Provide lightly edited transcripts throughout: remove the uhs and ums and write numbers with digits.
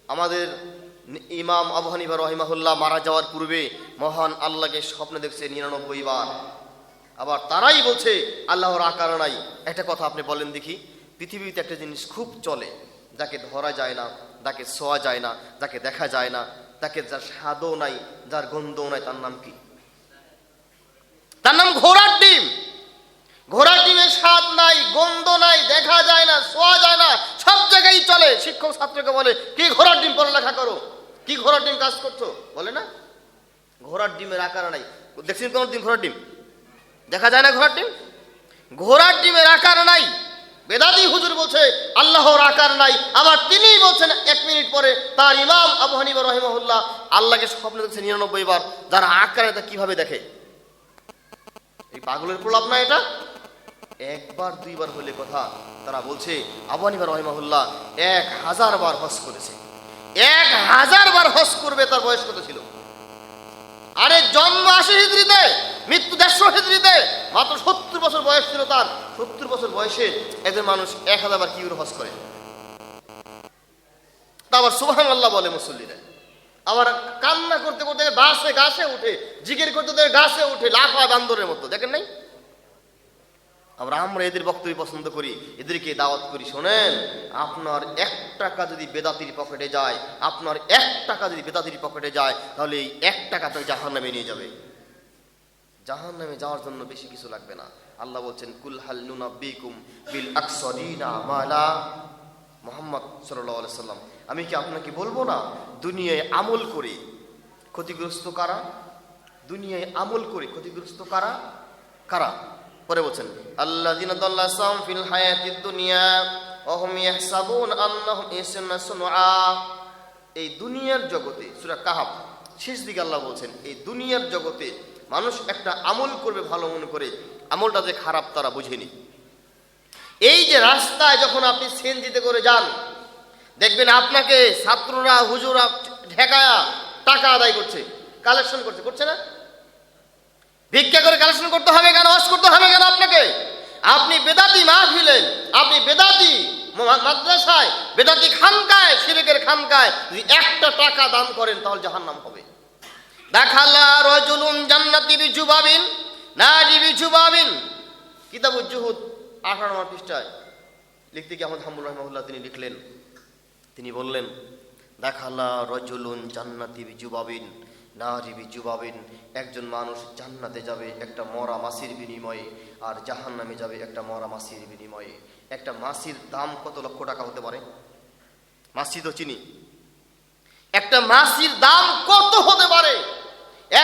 আমাদের ইমাম আবু হানিফা রহিমাহুল্লাহ মারা যাওয়ার পূর্বে মহান আল্লাহকে স্বপ্নে দেখছে 99 বার। আবার তারাই বলছে আল্লাহর আকার নাই। একটা কথা আপনি বলেন দেখি, পৃথিবীতে একটা জিনিস খুব চলে, যাকে ধরা যায় না, যাকে ছোঁয়া যায় না, যাকে দেখা যায় না, তাকে যার স্বাদও নাই, যার গন্ধও নাই, তার নাম কি? তার নাম ঘোড়ার ডিম। ঘোড়ার ডিমের স্বাদ নাই, গন্ধ নাই, দেখা যায় না, ছোঁয়া যায় না, সব জায়গায় চলে। শিক্ষক ছাত্রকে বলে, কি ঘোড়ার ডিম পড়ালেখা করো, কি ঘোড়ার ডিম কাজ করছো, বলে না ঘোড়ার ডিমের আকার নাই। দেখছেন কোন দিন ঘোড়ার ডিম? দেখা যায় না ঘোড়ার ডিম। ঘোড়ার ডিমের আকার নাই। বেদাতি হুজুর বলছে আল্লাহর আকার নাই, আবার তিনিই বলছেন 1 মিনিট পরে তার ইমাম আবু হানিফা রাহিমাহুল্লাহ আল্লাহকে স্বপ্নে দেখছে 99 বার। যারা আকার এটা কিভাবে দেখে? এই পাগলের প্রলাপ না এটা? একবার দুইবার হলে কথা। তারা বলছে আবু হানিফা রাহিমাহুল্লাহ 1000 বার হজ করেছে। 1000 বার হজ করবে। তার বয়স কত ছিল? আরে জন্ম 80 হিজরিতে, মৃত্যু 150 হিজরিতে, মাত্র 70 বছর বয়স ছিল তার। 70 বছর বয়সে একজন মানুষ 1000 বার কি করে হজ করে? তা আবার সুবহানাল্লাহ বলে মুসল্লিরা। আবার কান্না করতে করতে গাছে উঠে, জিকির করতে করতে গাছে উঠে, লাফায় বান্দরের মতো, দেখেন নাই? আমরা এদের বক্তব্য পছন্দ করি, এদেরকে দাওয়াত করি, শোনেন, আপনার 1 টাকা যদি বেদাতির পকেটে যায়, আপনার 1 টাকা যদি বেদাতির পকেটে যায়, তাহলে এই 1 টাকা আপনাকে জাহান্নামে নিয়ে যাবে। জাহান্নামে যাওয়ার জন্য বেশি কিছু লাগবে না। আল্লাহ বলছেন কুল হাল নুনাব্বিকুম বিল আকসারিনা আমালা। মুহাম্মদ সাল্লাল্লাহু আলাইহি সাল্লাম, আমি কি আপনাকে বলবো না দুনিয়ায় আমল করে ক্ষতিগ্রস্ত কারা? দুনিয়ায় আমল করে ক্ষতিগ্রস্ত কারা কারা? পরে বলছেন আল্লাযিনা দাল্লা সাম ফিল হায়াতিদ দুনিয়া ওয়া হুম ইয়াহসাবুন আন্নাহুম ইহসানুনা সুনআ। এই দুনিয়ার জগতে, সূরা কাহফ শেষ দিকে আল্লাহ বলছেন, এই দুনিয়ার জগতে মানুষ একটা আমল করবে ভালো মনে করে, আমলটা যে খারাপ তারা বুঝেনি। এই যে রাস্তায় যখন আপনি সিএনজিতে করে যান, দেখবেন আপনাকে ছাত্ররা হুজুরা ঠেকায়া টাকা আদায় করছে, কালেকশন করছে না? ভিক্ষা করে কালেকশন করতে হবে কেন? ওয়াজ করতে হবে কেন আপনাকে? আপনি বেদাতি মাহফিলে, আপনি বেদাতি মাদ্রাসায়, বেদাতি খানকায়, শিরকের খানকায় যদি 1টা টাকা দান করেন, তাহলে জাহান্নাম হবে। দাখালা রাজুলুন জান্নাতি বিজুবাবিন নাজি বিজুবাবিন, কিতাবুজ জুহুদ 18 নম্বর পৃষ্ঠায় লিখতে গিয়ে আহমদ হাম্বুল রাহিমাহুল্লাহ তিনি লিখলেন, তিনি বললেন দাখালা রাজুলুন জান্নাতি বিজুবাবিন নাজি বিজুবাবিন, একজন মানুষ জান্নাতে যাবে একটা মরা মাছির বিনিময়ে, আর জাহান্নামে যাবে একটা মরা মাছির বিনিময়ে। একটা মাছির দাম কত লক্ষ টাকা হতে পারে? মাছি তো চিনি। একটা মাছির দাম কত হতে পারে?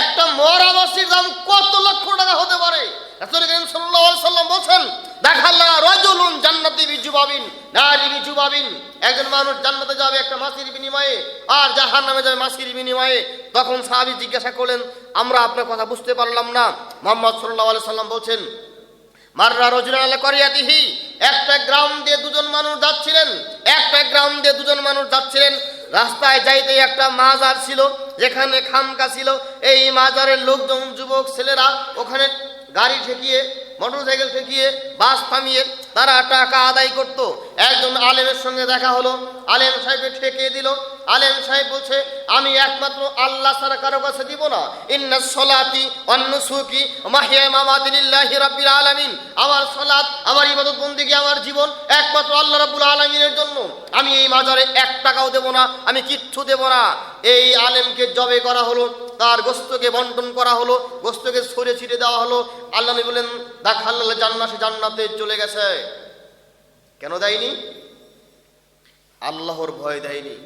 একটা মরা মাছির দাম কত লক্ষ টাকা হতে পারে? রাসূল করিম সাল্লাল্লাহু আলাইহি সাল্লাম বলেন দেখাল্লা রাজুলুন জান্নাতি বিজুবাবিন নারি বিজুবাবিন, একজন মানুষ জান্নাতে যাবে একটা মাছির বিনিময়ে, আর জাহান্নামে যাবে মাছির বিনিময়ে। তখন সাহাবী জিজ্ঞাসা করলেন, আমরা আপনার কথা বুঝতে পারলাম না। মুহাম্মদ সাল্লাল্লাহু আলাইহি সাল্লাম বলেন মাররা রাজুলান আলা কারিয়াতিহি, একটা গ্রাম দিয়ে দুজন মানুষ যাচ্ছিলেন, একটা গ্রাম দিয়ে দুজন মানুষ যাচ্ছিলেন। রাস্তায় যাইতে একটা মাজার ছিল, যেখানে খানকা ছিল। এই মাজারের লোকজন, যুবক ছেলেরা ওখানে গাড়ি ঠেকিয়ে, মোটরসাইকেল ঠেকিয়ে, বাস থামিয়ে তারা টাকা আদায় করত। একজন আলেমের সঙ্গে দেখা হলো, আলেম সাহেব ঠেকিয়ে দিল। আলেম সাহেব বলছে আমি একমাত্র আল্লাহ ছাড়া কারো কাছে দিব না। ইন্নাস সলাতি ওয়ান নুসুকি ওয়া মাহইয়া মামাতি লিল্লাহি রাব্বিল আলামিন, আমার সালাত, আমার ইবাদত বন্দেগী, আমার জীবন একমাত্র আল্লাহ রাব্বুল আলামিনের জন্য। আমি এই মাজারে 1 টাকাও দেব না, আমি কিচ্ছু দেব না। এই আলেমকে জবে করা হলো, তার গোশতকে বন্টন করা হলো, গোশতকে ছড়িয়ে ছিটিয়ে দেওয়া হলো। আল্লাহ নবী বলেন দাখালাল জান্নাহ, সে জান্নাতে চলে গেছে। কেন দেয়নি? আল্লাহর ভয় দেয়নি।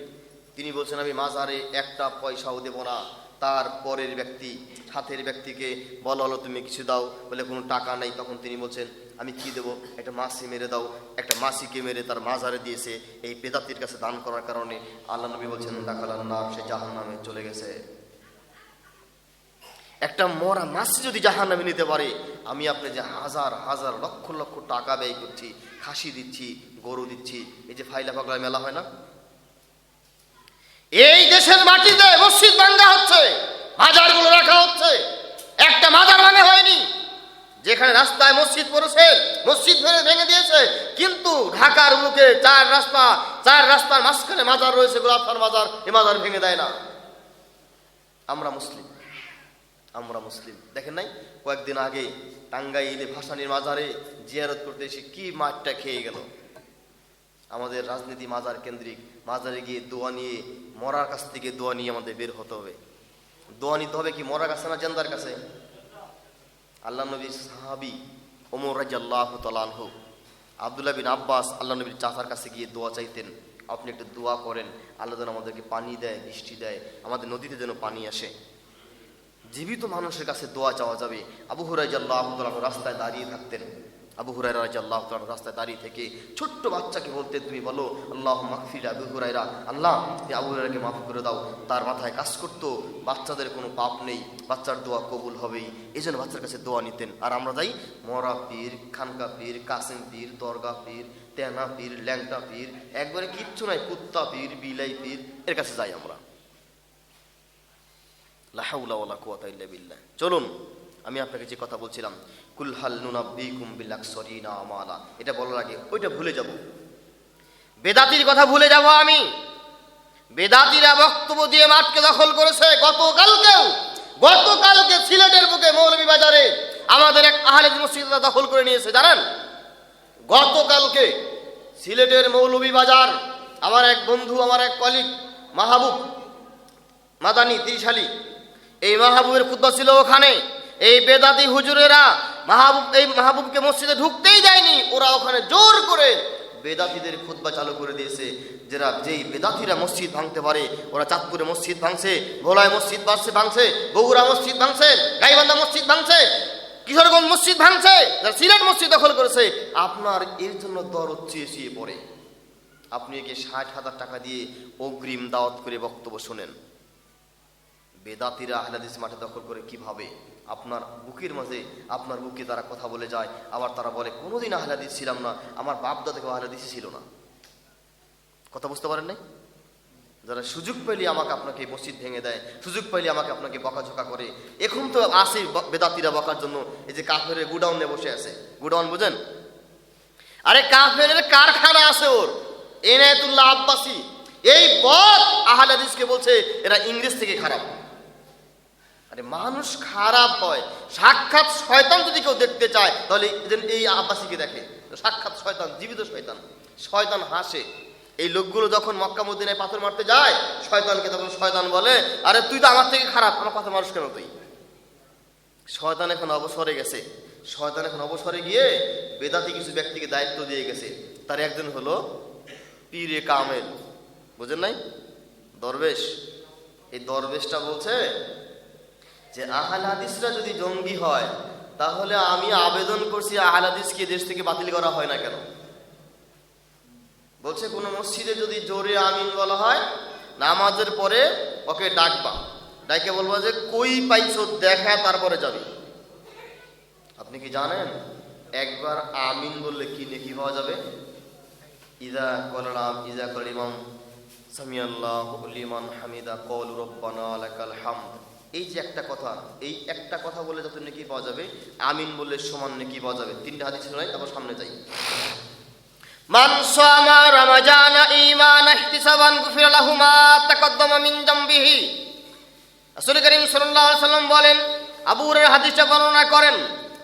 তিনি বলছেন আমি মাজারে 1টা পয়সাও দেব না। তার পরের ব্যক্তি, সাথের ব্যক্তিকে বলা হলো তুমি কিছু দাও, বলে কোনো টাকা নেই। তখন তিনি বলছেন আমি কি দেব? একটা মাছি মেরে দাও। একটা মাছিকে মেরে তার মাজারে দিয়েছে। এই বেদাতির কাছে দান করার কারণে আল্লাহ নবী বলছেন দাখালান নার, সে জাহান্নামে চলে গেছে। একটা মরা মাছি যদি জাহান্নামে নিতে পারে, আমি আপনি যে হাজার হাজার লক্ষ লক্ষ টাকা ব্যয় করছি, খাসি দিচ্ছি, গরু দিচ্ছি, এই যে ফাইলা পাগলা মেলা হয় না, এই দেশের মাটিতে মসজিদ ভাঙা হচ্ছে, মাজারগুলো রাখা হচ্ছে। একটা মাজার ভাঙা হয়নি। যেখানে রাস্তায় মসজিদ পড়েছে, মসজিদ ভেঙে দিয়েছে, কিন্তু ঢাকার মুখে 4 রাস্তা চার রাস্তার মাঝখানে মাজার রয়েছে, গোলাপখান মাজার, এ মাজার ভেঙে দেয় না। আমরা মুসলিম, আমরা মুসলিম। দেখেন নাই কয়েকদিন আগে টাঙ্গাইলে ভাসানীর মাজারে জিয়ারত করতে এসে কি মাঠটা খেয়ে গেল। আমাদের রাজনীতি মাজার কেন্দ্রিক, মাজারে গিয়ে দোয়া নিয়ে, মরার কাছ থেকে দোয়া নিয়ে আমাদের বের হতে হবে। দোয়া নিতে হবে কি মরার কাছে না জেন্দার কাছে? আল্লাহ নবীর সাহাবী ওমর রাদিয়াল্লাহু তাআলা আনহু, আব্দুল্লাহ বিন আব্বাস আল্লাহ নবীর চাচার কাছে গিয়ে দোয়া চাইতেন, আপনি একটু দোয়া করেন আল্লাহ যেন আমাদেরকে পানি দেয়, বৃষ্টি দেয়, আমাদের নদীতে যেন পানি আসে। জীবিত মানুষের কাছে দোয়া চাওয়া যাবে। আবু হুরায়রা রাদিয়াল্লাহু তাআলা রাস্তায় দাঁড়িয়ে থাকতেন। আবু হুরায়রা রাদিয়াল্লাহু তাআলা রাস্তায় দাঁড়িয়ে থেকে ছোট্ট বাচ্চাকে বলতেন, তুমি বলো আল্লাহুম্মা মাগফির আবু হুরায়রা, আল্লাহ তুমি আবু হুরায়রাকে মাফ করে দাও। তার মাথায় কাজ করতো বাচ্চাদের কোনো পাপ নেই, বাচ্চার দোয়া কবুল হবেই, এই জন্য বাচ্চার কাছে দোয়া নিতেন। আর আমরা যাই মরা পীর, খানকা পীর, কাসিম পীর, দরগা পীর, তেনা পীর, ল্যাংটা পীর, একবারে কিচ্ছু নাই, কুত্তা পীর, বিলাই পীর, এর কাছে যাই আমরা। লা হাওলা ওয়ালা কুওয়াতা ইল্লা বিল্লাহ। চলুন আমি আপনাকে যে কথা বলছিলাম, কুল হাল নুনাব্বিকুম বিল আকসারিনা আমালা, এটা বলার আগে ওইটা ভুলে যাব, বেদাতির কথা ভুলে যাব আমি। বেদাতিরা বক্তব্য দিয়ে মাঠকে দখল করেছে। গতকালকে সিলেটের বুকে মৌলভীবাজারে আমাদের এক আহলে মসজিদ দখল করে নিয়েছে, জানেন? গতকালকে সিলেটের মৌলভীবাজার, আমার এক বন্ধু, আমার এক কলিগ মাহবুব মাদানী ত্রিশালী, এই মাহবুবের খুতবা ছিল ওখানে। এই বেদাতি হুজুরেরা মাহবুবকে মসজিদে ঢুকতেই দেয়নি, ওরা ওখানে জোর করে বেদাতিদের খুতবা চালু করে দিয়েছে। যেই বেদাতিরা মসজিদ ভাঙতে পারে, ওরা চাঁদপুরে মসজিদ ভাঙছে, ভোলায় মসজিদ ভাঙছে, বগুড়া মসজিদ ভাঙছে, গাইবান্ধা মসজিদ ভাঙছে, কিশোরগঞ্জ মসজিদ ভাঙছে, যারা সিলেট মসজিদ দখল করেছে, আপনার এর জন্য দরদ চেয়ে পড়ে। আপনি একে ৬০,০০০ টাকা দিয়ে অগ্রিম দাওয়াত করে বক্তব্য শোনেন। বেদাতিরা আহলে হাদিস মাঠে দখল করে কিভাবে আপনার বুকের মাঝে, আপনার বুকে তারা কথা বলে যায়, আবার তারা বলে কোনোদিন আহলে হাদিস ছিলাম না, আমার বাপ দাদাকেও আহলে হাদিস ছিল না। কথা বুঝতে পারেন নাই? যারা সুযোগ পেলে আমাকে আপনাকে মসজিদ ভেঙে দেয়, সুযোগ পেলে আমাকে আপনাকে বকাঝোকা করে। এখন তো আসে বেদাতিরা বকার জন্য, এই যে কাফের গুডাউনে বসে আছে। গুডাউন বুঝেন? আরে কাফের কারখানা আছে ওর, এনায়েতুল্লাহ আব্বাসী। এই বদ আহলে হাদিসকে বলছে এরা ইংরেজ থেকে খারাপ। আরে মানুষ খারাপ হয়, সাক্ষাৎ শয়তান যদি কেউ দেখতে চায় তাহলে এই আব্বাসীকে দেখে, সাক্ষাৎ শয়তান, জীবিত শয়তান। শয়তান হাসে। এই লোকগুলো যখন মক্কা মদিনায় পাথর মারতে যায় শয়তানকে, তখন শয়তান বলে, আরে তুই তো আমার থেকে খারাপ, আমার পাথর মানুষ কেন তুই? শয়তান এখন অবসরে গেছে। শয়তান এখন অবসরে গিয়ে বেদাতি কিছু ব্যক্তিকে দায়িত্ব দিয়ে গেছে। তার একজন হলো পীরে কামেল, বুঝেন নাই? দরবেশ। এই দরবেশটা বলছে যে আহলে হাদিসরা যদি জঙ্গি হয় তাহলে আমি আবেদন করছি আহলে হাদিসকে দেশ থেকে বাতিল করা হয় না কেন? বলছে কোনো মসজিদে যদি জোরে আমিন বলা হয়, নামাজের পরে ওকে ডাকবা, ডাকে বলবা যে কই পাইছো দেখা, তারপরে যাবি। আপনি কি জানেন একবার আমিন বললে কি নেকি পাওয়া যাবে? ইযা ক্বাল ইমাম সামিআল্লাহু লিমান হামিদা ক্বালু রব্বানা লাকাল হামদ। এই যে একটা কথা, এই একটা কথা বলে যত নেকি পাওয়া যাবে, আমিন বললে সমান নেকি পাওয়া যাবে। তিনটা হাদিস শোনাই, তারপর সামনে যাই। মান সামা রমাজানা ঈমানান ইহতিসাবান গুফিরা লাহু মা তাকদ্দামা মিন যামবিহি। রাসূল করিম সাল্লাল্লাহু আলাইহি ওয়াসাল্লাম বলেন, আবু হুরায়রা হাদিসটা বর্ণনা করেন,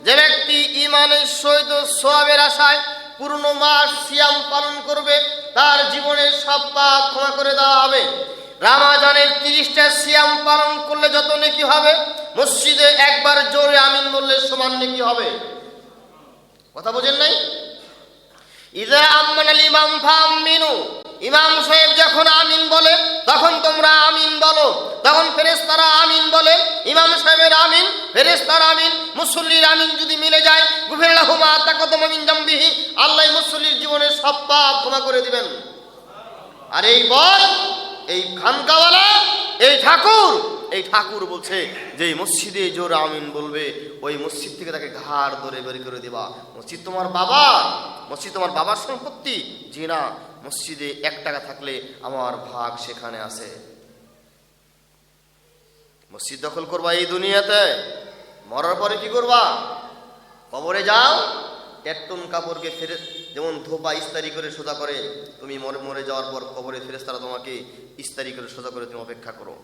যে ব্যক্তি ঈমানের সহিত সওয়াবের আশায় পূর্ণ মাস সিয়াম পালন করবে তার জীবনের সব পাপ ক্ষমা করে দেওয়া হবে। রমজানের 30টা সিয়াম পালন করলে যত নেকি হবে, মসজিদে একবার জোরে আমিন বললে সমান নেকি হবে। কথা বোঝেন নাই? ইযা আমানাল ইমাম ফাআমিনু, ইমাম সাহেব যখন আমিন বলে তখন তোমরা আমিন বলো। তখন ফেরেশতারা আমিন বলে, ইমাম সাহেবের আমিন, ফেরেশতার আমিন, মুসল্লির আমিন যদি মিলে যায়, গুফিরা লাহু মা তাকদ্দামা মিন যামবিহি, আল্লাহ মুসল্লির জীবনের সব পাপ ক্ষমা করে দিবেন। আর এই বল, এই খানকাওয়ালা, এই ঠাকুর বলছে যে মসজিদে জোর আমিন বলবে ওই মসজিদ থেকে তাকে ঘাড় ধরে বের করে দেবা। মসজিদ তোমার বাবা, মসজিদ তোমার বাবার সম্পত্তি? জি না, মসজিদে 1 টাকা থাকলে আমার ভাগ সেখানে আছে। মসজিদ দখল করবা এই দুনিয়াতে, মরার পরে কি করবা? কবরে যাও, 1 টন কাপড়কে যেমন ধোপা ইস্তারি করে সোজা করে, তুমি মরে যাওয়ার পর কবরে ফেরেশতারা তোমাকে ইস্তারি করে সোজা করে তুমি অপেক্ষা করো।